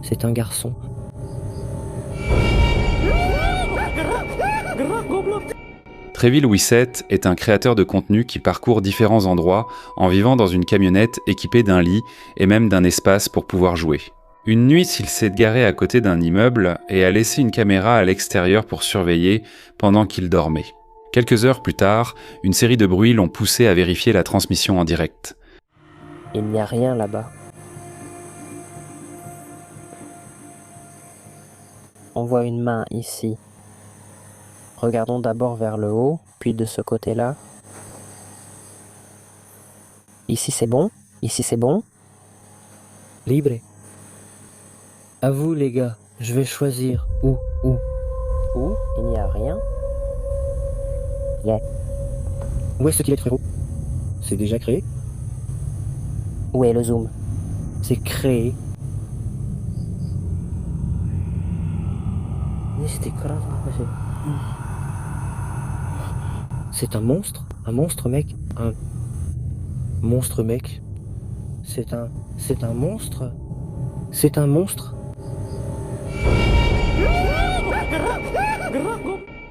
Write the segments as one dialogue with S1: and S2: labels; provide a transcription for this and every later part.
S1: C'est un garçon.
S2: Tréville Wissett est un créateur de contenu qui parcourt différents endroits en vivant dans une camionnette équipée d'un lit et même d'un espace pour pouvoir jouer. Une nuit, il s'est garé à côté d'un immeuble et a laissé une caméra à l'extérieur pour surveiller pendant qu'il dormait. Quelques heures plus tard, une série de bruits l'ont poussé à vérifier la transmission en direct.
S1: Il n'y a rien là-bas. On voit une main ici. Regardons d'abord vers le haut, puis de ce côté-là. Ici c'est bon? Ici c'est bon?
S3: Libre. À vous les gars, je vais choisir. Où?
S1: Où? Il n'y a rien.
S3: Où est-ce qu'il est, frérot? C'est déjà créé?
S1: Où est le zoom?
S3: C'est créé. C'est un monstre? Un monstre, mec? Un monstre, mec? C'est un monstre? C'est un monstre?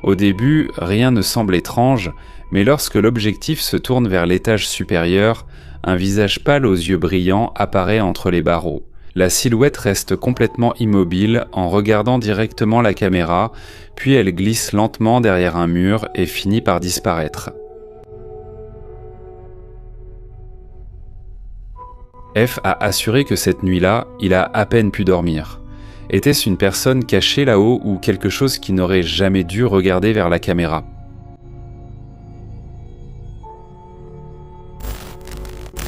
S2: Au début, rien ne semble étrange, mais lorsque l'objectif se tourne vers l'étage supérieur, un visage pâle aux yeux brillants apparaît entre les barreaux. La silhouette reste complètement immobile en regardant directement la caméra, puis elle glisse lentement derrière un mur et finit par disparaître. F a assuré que cette nuit-là, il a à peine pu dormir. Était-ce une personne cachée là-haut ou quelque chose qui n'aurait jamais dû regarder vers la caméra ?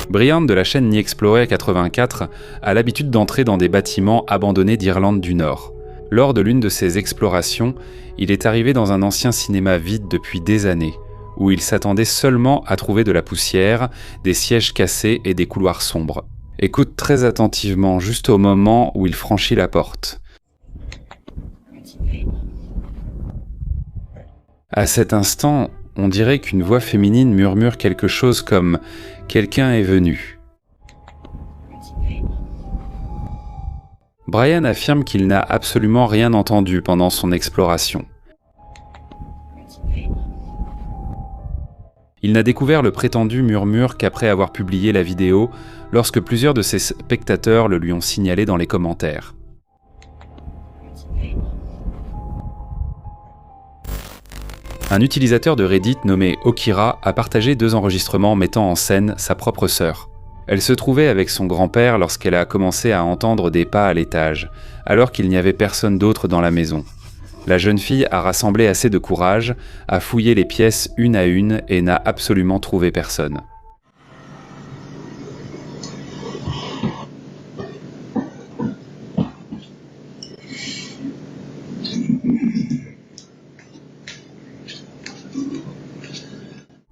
S2: Brian de la chaîne Ni Explorer 84 a l'habitude d'entrer dans des bâtiments abandonnés d'Irlande du Nord. Lors de l'une de ses explorations, il est arrivé dans un ancien cinéma vide depuis des années, où il s'attendait seulement à trouver de la poussière, des sièges cassés et des couloirs sombres. Écoute très attentivement juste au moment où il franchit la porte. À cet instant, on dirait qu'une voix féminine murmure quelque chose comme « Quelqu'un est venu ». Brian affirme qu'il n'a absolument rien entendu pendant son exploration. Il n'a découvert le prétendu murmure qu'après avoir publié la vidéo, lorsque plusieurs de ses spectateurs le lui ont signalé dans les commentaires. Un utilisateur de Reddit nommé Okira a partagé 2 enregistrements mettant en scène sa propre sœur. Elle se trouvait avec son grand-père lorsqu'elle a commencé à entendre des pas à l'étage, alors qu'il n'y avait personne d'autre dans la maison. La jeune fille a rassemblé assez de courage, a fouillé les pièces une à une et n'a absolument trouvé personne.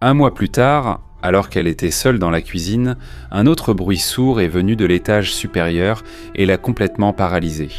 S2: Un mois plus tard, alors qu'elle était seule dans la cuisine, un autre bruit sourd est venu de l'étage supérieur et l'a complètement paralysée.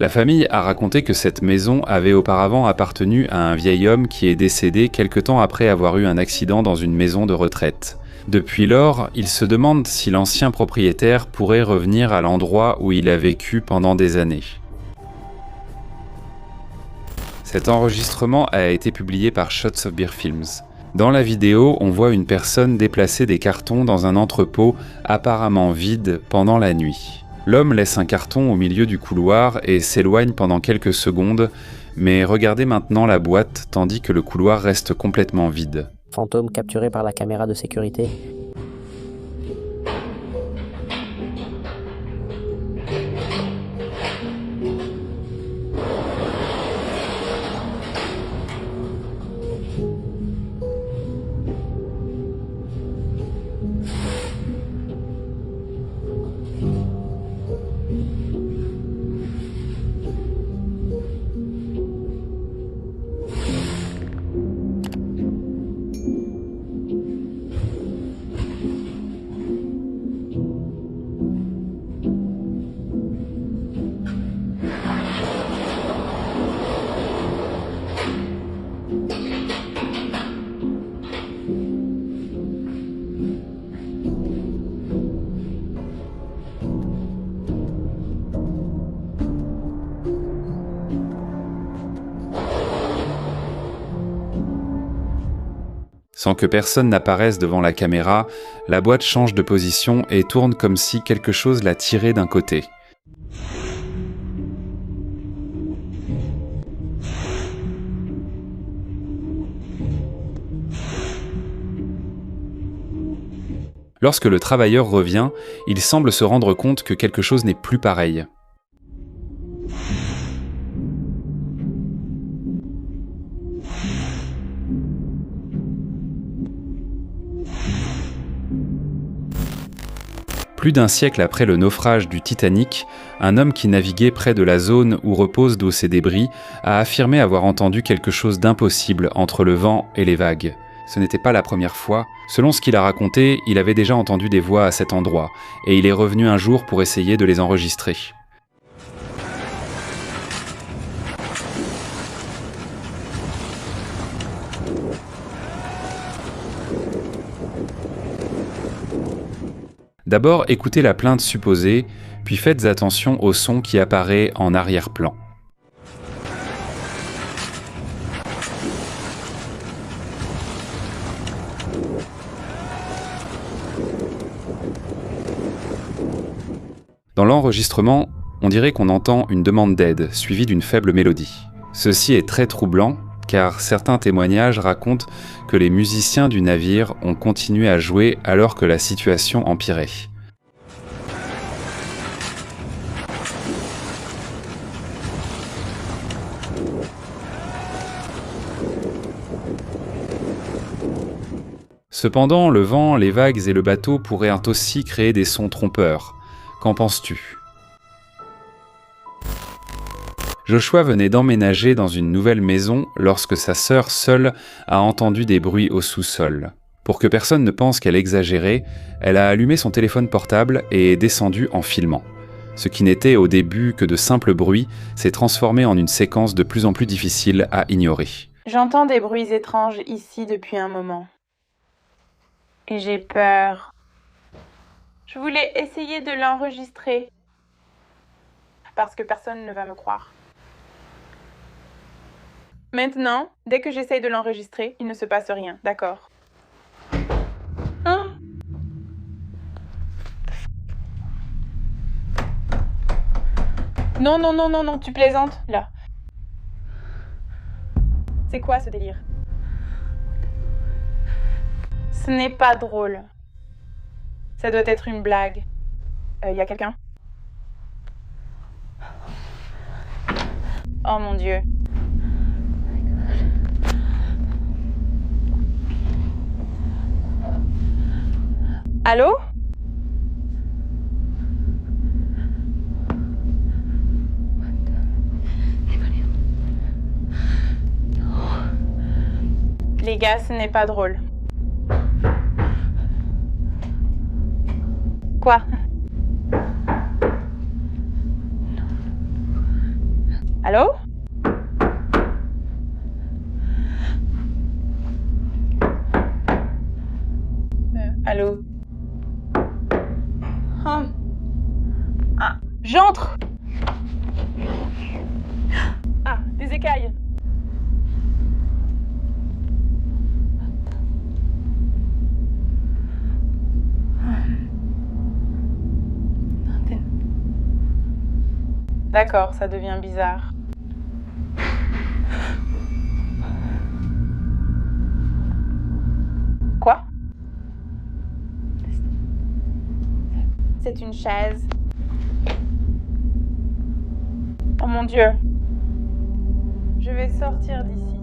S2: La famille a raconté que cette maison avait auparavant appartenu à un vieil homme qui est décédé quelque temps après avoir eu un accident dans une maison de retraite. Depuis lors, ils se demandent si l'ancien propriétaire pourrait revenir à l'endroit où il a vécu pendant des années. Cet enregistrement a été publié par Shots of Beer Films. Dans la vidéo, on voit une personne déplacer des cartons dans un entrepôt apparemment vide pendant la nuit. L'homme laisse un carton au milieu du couloir et s'éloigne pendant quelques secondes, mais regardez maintenant la boîte tandis que le couloir reste complètement vide.
S1: Fantôme capturé par la caméra de sécurité.
S2: Sans que personne n'apparaisse devant la caméra, la boîte change de position et tourne comme si quelque chose la tirait d'un côté. Lorsque le travailleur revient, il semble se rendre compte que quelque chose n'est plus pareil. Plus d'un siècle après le naufrage du Titanic, un homme qui naviguait près de la zone où reposent d'eau ces débris a affirmé avoir entendu quelque chose d'impossible entre le vent et les vagues. Ce n'était pas la première fois. Selon ce qu'il a raconté, il avait déjà entendu des voix à cet endroit, et il est revenu un jour pour essayer de les enregistrer. D'abord, écoutez la plainte supposée, puis faites attention au son qui apparaît en arrière-plan. Dans l'enregistrement, on dirait qu'on entend une demande d'aide, suivie d'une faible mélodie. Ceci est très troublant, car certains témoignages racontent que les musiciens du navire ont continué à jouer alors que la situation empirait. Cependant, le vent, les vagues et le bateau pourraient aussi créer des sons trompeurs. Qu'en penses-tu ? Joshua venait d'emménager dans une nouvelle maison lorsque sa sœur seule a entendu des bruits au sous-sol. Pour que personne ne pense qu'elle exagérait, elle a allumé son téléphone portable et est descendue en filmant. Ce qui n'était au début que de simples bruits s'est transformé en une séquence de plus en plus difficile à ignorer.
S4: J'entends des bruits étranges ici depuis un moment. Et j'ai peur. Je voulais essayer de l'enregistrer. Parce que personne ne va me croire. Maintenant, dès que j'essaye de l'enregistrer, il ne se passe rien, d'accord? Hein? Non, non, non, non, non, tu plaisantes, là. C'est quoi ce délire? Ce n'est pas drôle. Ça doit être une blague. Y a quelqu'un? Oh mon Dieu. Allô? Les gars, ce n'est pas drôle. Quoi? Allô? Allô? Oh. Ah, j'entre! Ah, des écailles! D'accord, ça devient bizarre. Quoi? C'est une chaise. Oh mon Dieu. Je vais sortir d'ici.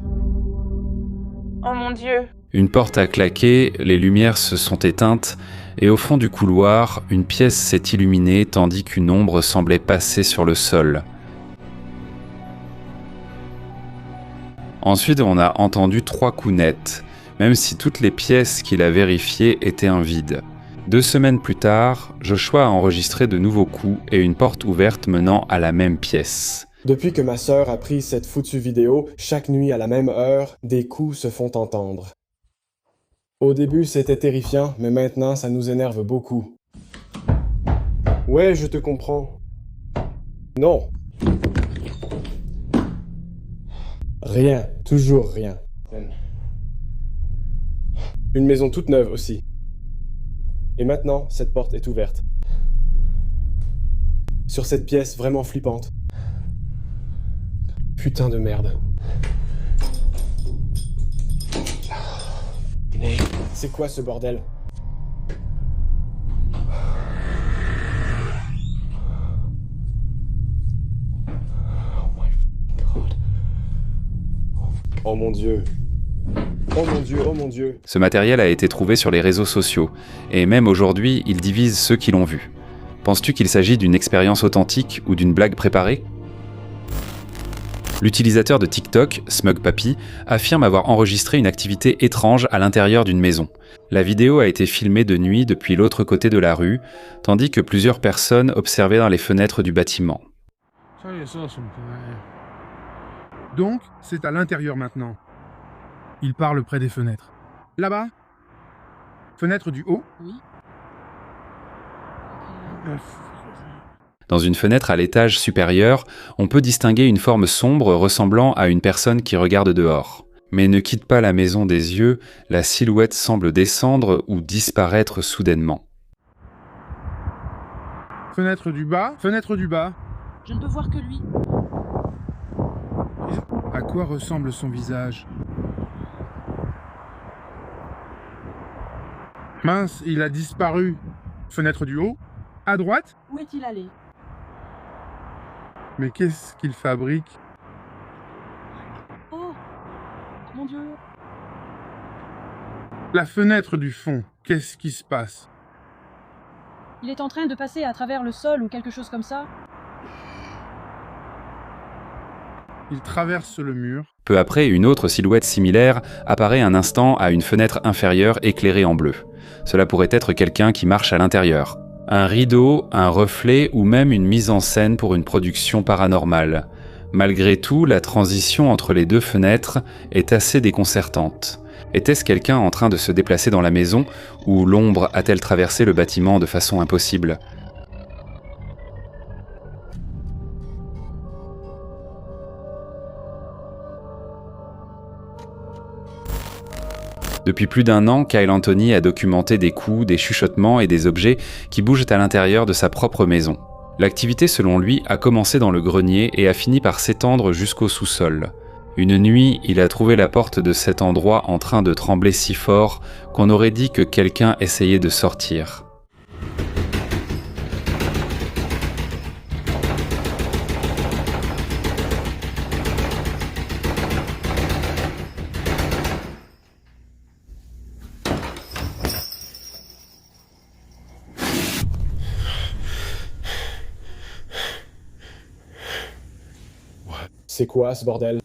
S4: Oh mon Dieu.
S2: Une porte a claqué, les lumières se sont éteintes, et au fond du couloir, une pièce s'est illuminée tandis qu'une ombre semblait passer sur le sol. Ensuite, on a entendu 3 coups nets, même si toutes les pièces qu'il a vérifiées étaient un vide. 2 semaines plus tard, Joshua a enregistré de nouveaux coups et une porte ouverte menant à la même pièce.
S5: Depuis que ma sœur a pris cette foutue vidéo, chaque nuit à la même heure, des coups se font entendre. Au début, c'était terrifiant, mais maintenant, ça nous énerve beaucoup. Ouais, je te comprends. Non. Rien, toujours rien. Une maison toute neuve aussi. Et maintenant, cette porte est ouverte. Sur cette pièce vraiment flippante. Putain de merde. C'est quoi ce bordel? Oh mon Dieu. Oh mon Dieu, oh mon Dieu.
S2: Ce matériel a été trouvé sur les réseaux sociaux, et même aujourd'hui, il divise ceux qui l'ont vu. Penses-tu qu'il s'agit d'une expérience authentique ou d'une blague préparée ? L'utilisateur de TikTok, SmugPapi, affirme avoir enregistré une activité étrange à l'intérieur d'une maison. La vidéo a été filmée de nuit depuis l'autre côté de la rue, tandis que plusieurs personnes observaient dans les fenêtres du bâtiment.
S6: Donc, c'est à l'intérieur maintenant. Il parle près des fenêtres. Là-bas ? Fenêtre du haut ?
S7: Oui.
S2: Dans une fenêtre à l'étage supérieur, on peut distinguer une forme sombre ressemblant à une personne qui regarde dehors. Mais ne quitte pas la maison des yeux, la silhouette semble descendre ou disparaître soudainement.
S6: Fenêtre du bas ? Fenêtre du bas ?
S7: Je ne peux voir que lui.
S6: À quoi ressemble son visage ? Mince, il a disparu. Fenêtre du haut ? À droite ?
S7: Où est-il allé?
S6: Mais qu'est-ce qu'il fabrique ?
S7: Oh, mon Dieu.
S6: La fenêtre du fond, qu'est-ce qui se passe ?
S7: Il est en train de passer à travers le sol ou quelque chose comme ça.
S6: Il traverse le mur.
S2: Peu après, une autre silhouette similaire apparaît un instant à une fenêtre inférieure éclairée en bleu. Cela pourrait être quelqu'un qui marche à l'intérieur. Un rideau, un reflet ou même une mise en scène pour une production paranormale. Malgré tout, la transition entre les deux fenêtres est assez déconcertante. Était-ce quelqu'un en train de se déplacer dans la maison ou l'ombre a-t-elle traversé le bâtiment de façon impossible ? Depuis plus d'1 an, Kyle Anthony a documenté des coups, des chuchotements et des objets qui bougent à l'intérieur de sa propre maison. L'activité, selon lui, a commencé dans le grenier et a fini par s'étendre jusqu'au sous-sol. Une nuit, il a trouvé la porte de cet endroit en train de trembler si fort qu'on aurait dit que quelqu'un essayait de sortir.
S5: C'est quoi ce bordel?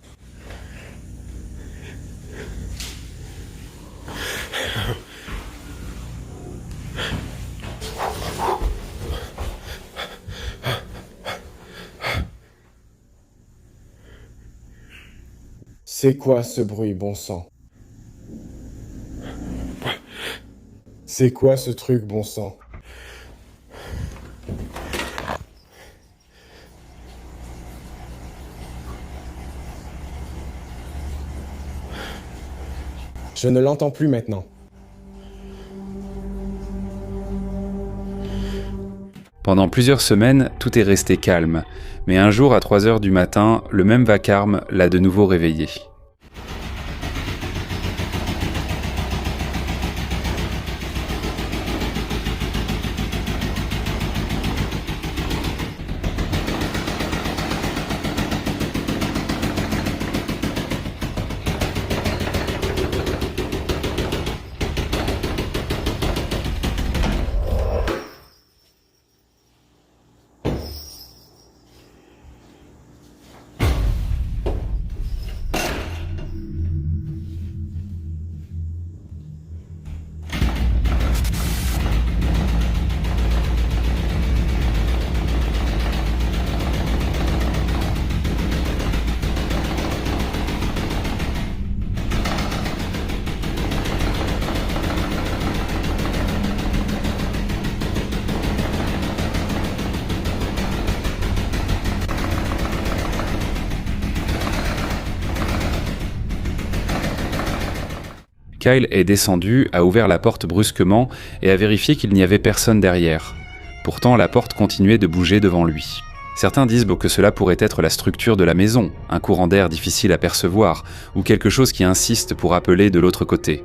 S5: C'est quoi ce bruit, bon sang? C'est quoi ce truc, bon sang? Je ne l'entends plus maintenant.
S2: Pendant plusieurs semaines, tout est resté calme, mais un jour à 3 heures du matin, le même vacarme l'a de nouveau réveillé. Kyle est descendu, a ouvert la porte brusquement et a vérifié qu'il n'y avait personne derrière. Pourtant, la porte continuait de bouger devant lui. Certains disent que cela pourrait être la structure de la maison, un courant d'air difficile à percevoir, ou quelque chose qui insiste pour appeler de l'autre côté.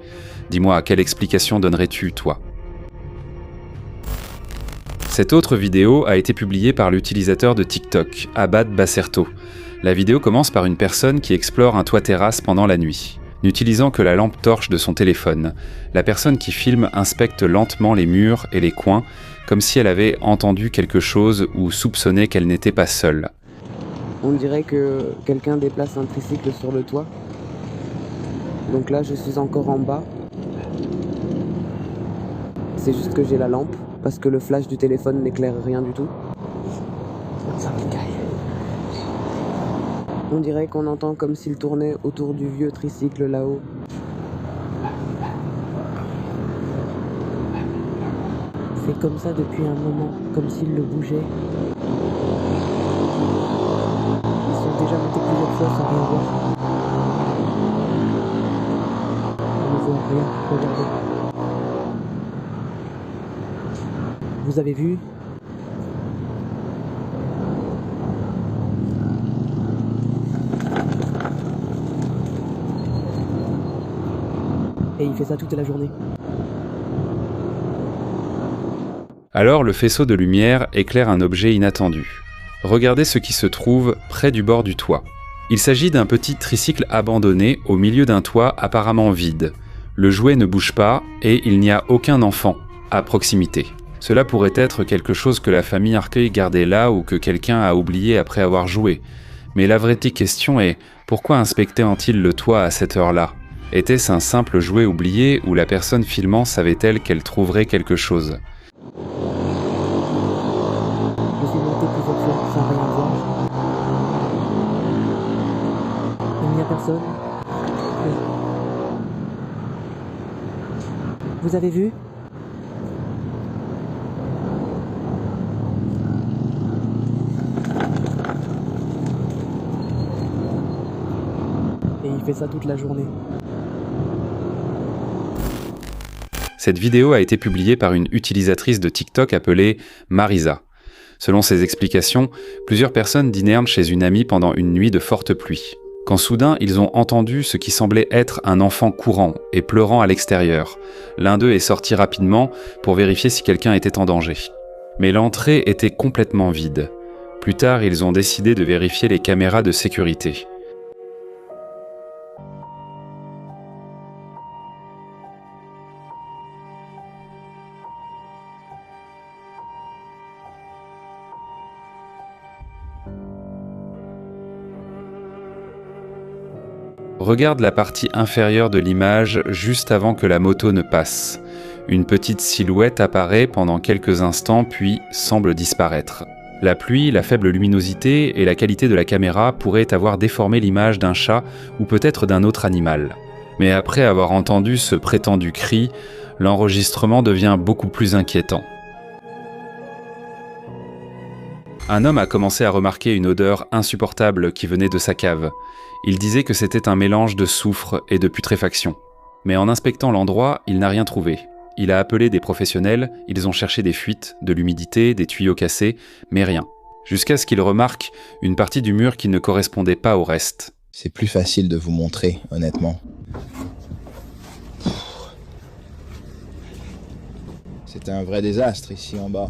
S2: Dis-moi, quelle explication donnerais-tu, toi ? Cette autre vidéo a été publiée par l'utilisateur de TikTok, Abad Baserto. La vidéo commence par une personne qui explore un toit-terrasse pendant la nuit. N'utilisant que la lampe torche de son téléphone, la personne qui filme inspecte lentement les murs et les coins, comme si elle avait entendu quelque chose ou soupçonnait qu'elle n'était pas seule.
S8: On dirait que quelqu'un déplace un tricycle sur le toit. Donc là, je suis encore en bas. C'est juste que j'ai la lampe, parce que le flash du téléphone n'éclaire rien du tout. On dirait qu'on entend comme s'il tournait autour du vieux tricycle là-haut. C'est comme ça depuis un moment, comme s'il le bougeait. Ils sont déjà montés plusieurs fois sans rien voir. On ne voit rien, regardez. Vous avez vu ? Et il fait ça toute la journée.
S2: Alors le faisceau de lumière éclaire un objet inattendu. Regardez ce qui se trouve près du bord du toit. Il s'agit d'un petit tricycle abandonné au milieu d'un toit apparemment vide. Le jouet ne bouge pas et il n'y a aucun enfant à proximité. Cela pourrait être quelque chose que la famille Arcueil gardait là ou que quelqu'un a oublié après avoir joué. Mais la vraie question est, pourquoi inspectait-il le toit à cette heure-là ? Était-ce un simple jouet oublié ou la personne filmant savait-elle qu'elle trouverait quelque chose ?
S8: Je suis monté plusieurs fois sans rien voir. Il n'y a personne. Vous avez vu ? Et il fait ça toute la journée.
S2: Cette vidéo a été publiée par une utilisatrice de TikTok appelée Marisa. Selon ses explications, plusieurs personnes dînèrent chez une amie pendant une nuit de forte pluie. Quand soudain, ils ont entendu ce qui semblait être un enfant courant et pleurant à l'extérieur. L'un d'eux est sorti rapidement pour vérifier si quelqu'un était en danger. Mais l'entrée était complètement vide. Plus tard, ils ont décidé de vérifier les caméras de sécurité. Regarde la partie inférieure de l'image juste avant que la moto ne passe. Une petite silhouette apparaît pendant quelques instants puis semble disparaître. La pluie, la faible luminosité et la qualité de la caméra pourraient avoir déformé l'image d'un chat ou peut-être d'un autre animal. Mais après avoir entendu ce prétendu cri, l'enregistrement devient beaucoup plus inquiétant. Un homme a commencé à remarquer une odeur insupportable qui venait de sa cave. Il disait que c'était un mélange de soufre et de putréfaction. Mais en inspectant l'endroit, il n'a rien trouvé. Il a appelé des professionnels, ils ont cherché des fuites, de l'humidité, des tuyaux cassés, mais rien. Jusqu'à ce qu'il remarque une partie du mur qui ne correspondait pas au reste.
S9: C'est plus facile de vous montrer, honnêtement. C'était un vrai désastre ici en bas.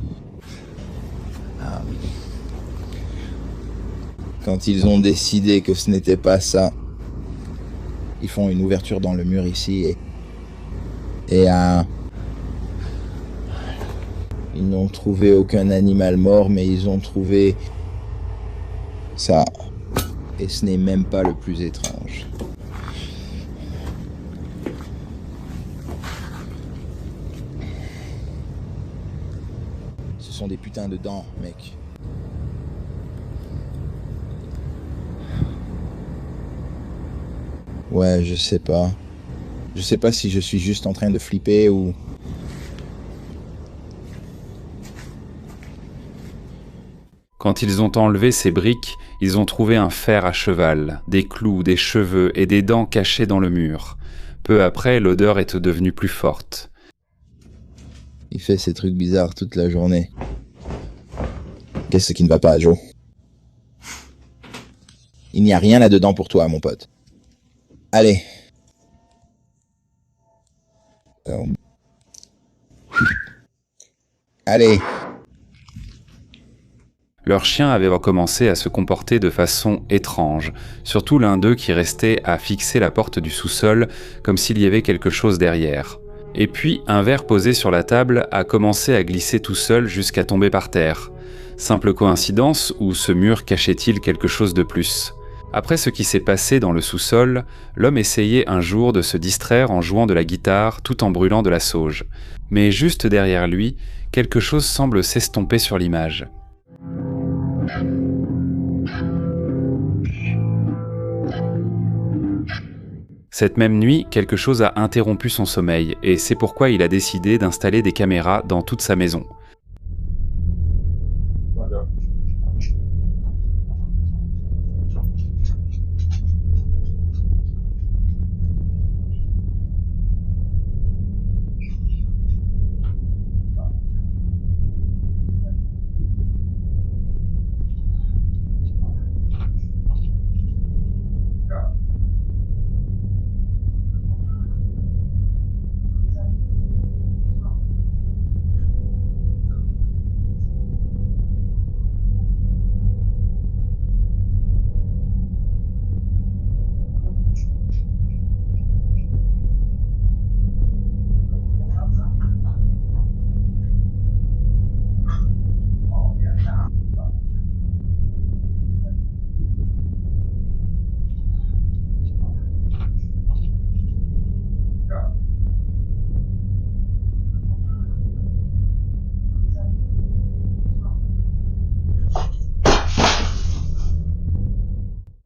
S9: Quand ils ont décidé que ce n'était pas ça, ils font une ouverture dans le mur ici et ils n'ont trouvé aucun animal mort, mais ils ont trouvé ça. Et ce n'est même pas le plus étrange. Ce sont des putains de dents, mec. Ouais, je sais pas. Je sais pas si je suis juste en train de flipper ou...
S2: Quand ils ont enlevé ces briques, ils ont trouvé un fer à cheval, des clous, des cheveux et des dents cachés dans le mur. Peu après, l'odeur est devenue plus forte.
S9: Il fait ces trucs bizarres toute la journée. Qu'est-ce qui ne va pas, Joe? Il n'y a rien là-dedans pour toi, mon pote. Allez. Allez.
S2: Leur chien avait recommencé à se comporter de façon étrange, surtout l'un d'eux qui restait à fixer la porte du sous-sol comme s'il y avait quelque chose derrière. Et puis, un verre posé sur la table a commencé à glisser tout seul jusqu'à tomber par terre. Simple coïncidence ou ce mur cachait-il quelque chose de plus? Après ce qui s'est passé dans le sous-sol, l'homme essayait un jour de se distraire en jouant de la guitare tout en brûlant de la sauge. Mais juste derrière lui, quelque chose semble s'estomper sur l'image. Cette même nuit, quelque chose a interrompu son sommeil, et c'est pourquoi il a décidé d'installer des caméras dans toute sa maison.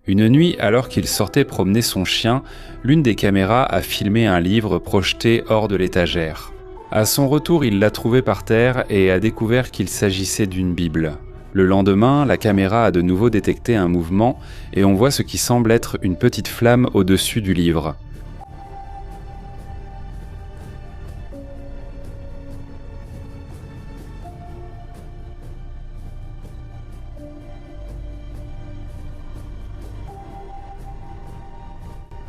S2: Une nuit, alors qu'il sortait promener son chien, l'une des caméras a filmé un livre projeté hors de l'étagère. À son retour, il l'a trouvé par terre et a découvert qu'il s'agissait d'une Bible. Le lendemain, la caméra a de nouveau détecté un mouvement et on voit ce qui semble être une petite flamme au-dessus du livre.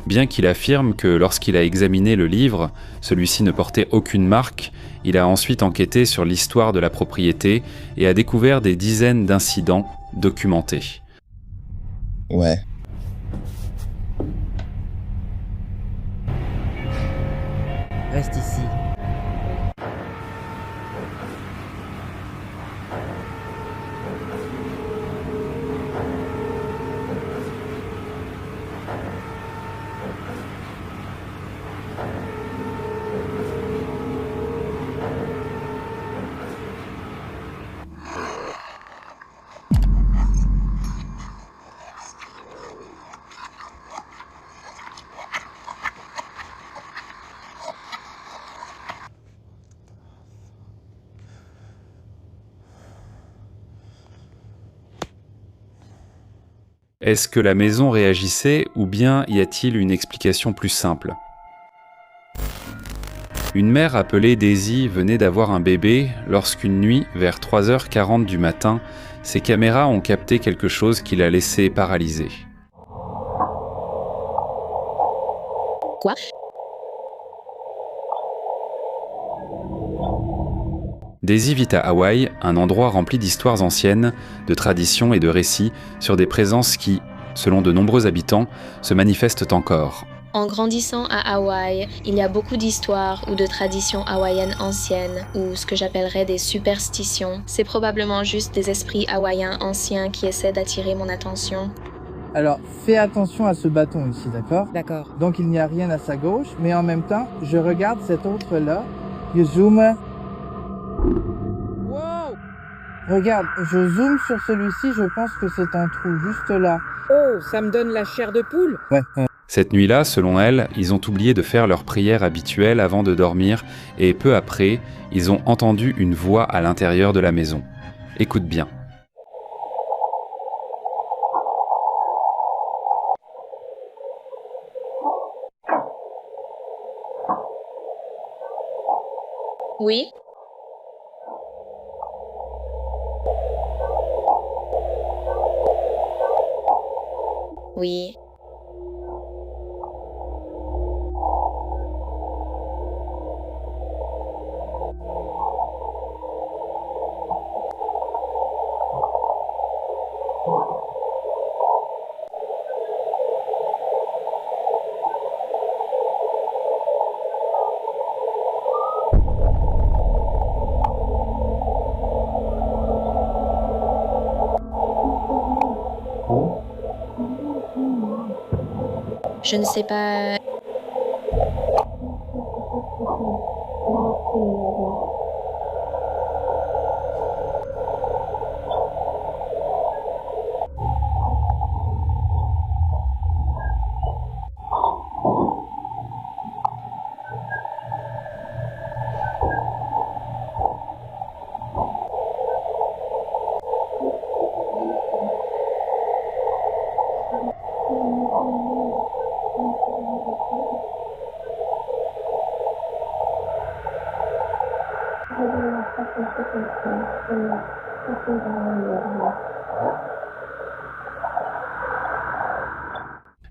S2: Bien qu'il affirme que lorsqu'il a examiné le livre, celui-ci ne portait aucune marque, il a ensuite enquêté sur l'histoire de la propriété et a découvert des dizaines d'incidents documentés.
S9: Ouais.
S3: Reste ici.
S2: Est-ce que la maison réagissait ou bien y a-t-il une explication plus simple? Une mère appelée Daisy venait d'avoir un bébé lorsqu'une nuit, vers 3h40 du matin, ses caméras ont capté quelque chose qui l'a laissé paralysée.
S10: Quoi?
S2: Daisy vit à Hawaï, un endroit rempli d'histoires anciennes, de traditions et de récits sur des présences qui, selon de nombreux habitants, se manifestent encore.
S10: En grandissant à Hawaï, il y a beaucoup d'histoires ou de traditions hawaïennes anciennes, ou ce que j'appellerais des superstitions. C'est probablement juste des esprits hawaïens anciens qui essaient d'attirer mon attention.
S11: Alors, fais attention à ce bâton ici, d'accord?
S8: D'accord.
S11: Donc, il n'y a rien à sa gauche, mais en même temps, je regarde cet autre-là. Je zoome.
S8: Wow!
S11: Regarde, je zoome sur celui-ci, je pense que c'est un trou juste là.
S8: Oh, ça me donne la chair de poule.
S11: Ouais.
S2: Cette nuit-là, selon elle, ils ont oublié de faire leur prière habituelle avant de dormir et peu après, ils ont entendu une voix à l'intérieur de la maison. Écoute bien.
S10: Oui. Oui. Je ne sais pas.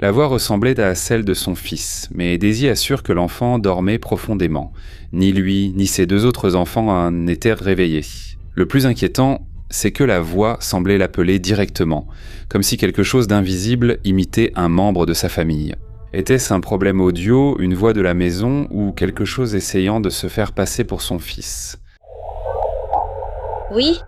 S2: La voix ressemblait à celle de son fils, mais Daisy assure que l'enfant dormait profondément. Ni lui, ni ses 2 autres enfants n'étaient réveillés. Le plus inquiétant, c'est que la voix semblait l'appeler directement, comme si quelque chose d'invisible imitait un membre de sa famille. Était-ce un problème audio, une voix de la maison, ou quelque chose essayant de se faire passer pour son fils ?
S10: Oui.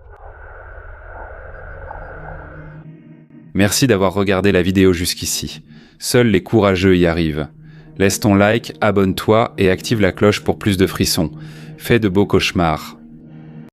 S2: Merci d'avoir regardé la vidéo jusqu'ici. Seuls les courageux y arrivent. Laisse ton like, abonne-toi et active la cloche pour plus de frissons. Fais de beaux cauchemars.